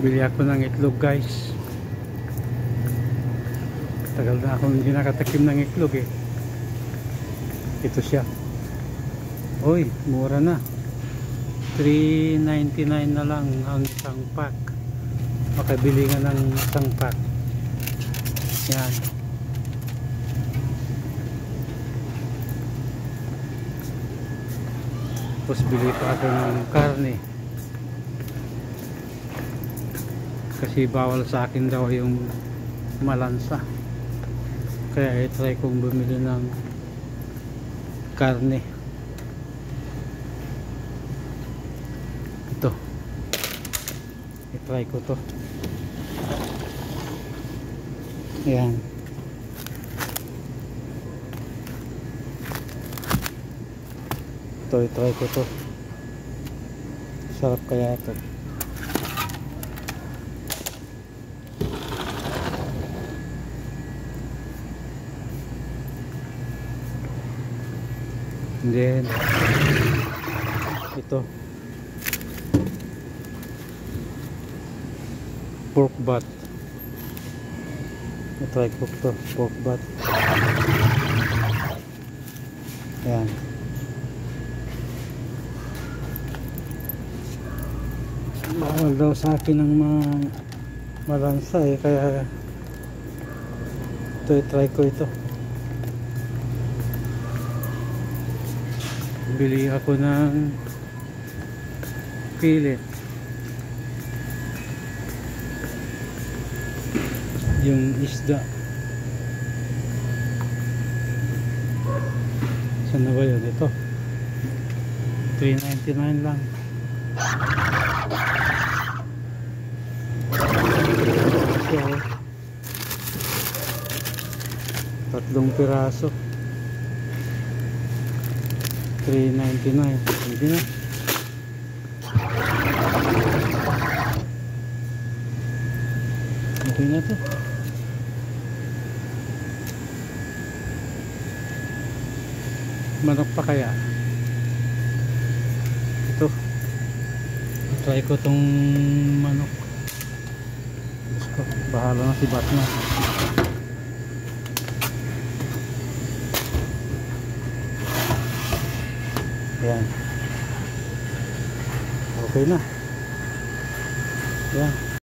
Bili ako ng itlog, guys. Tagal na akong hindi nakatakim ng itlog eh. Ito siya. Uy, mura na. $3.99 na lang ang isang pack. Makabili nga ng isang pack. Yan. Tapos bili pa ako ng karne. Kasi bawal sa akin daw yung malansa. Kaya i-try kong bumili ng karne. Ito. I-try ko to. Ayan. Ito, i-try ko to. Sarap kaya ito. And then ito pork butt. I-try ko to, pork butt. Yan. Bawal daw sa akin ng malansa eh, kaya ito, i-try ko ito. Bili ako ng fillet. Yung isda. Saan na ba yun? Ito. $3.99 lang. So, 3 piraso. $3.99. Hindi na. Okay na to. Manok pa kaya? Ito. Try ko tong manok. Bahala na si Batman. Ayan. Okay na. Ayan.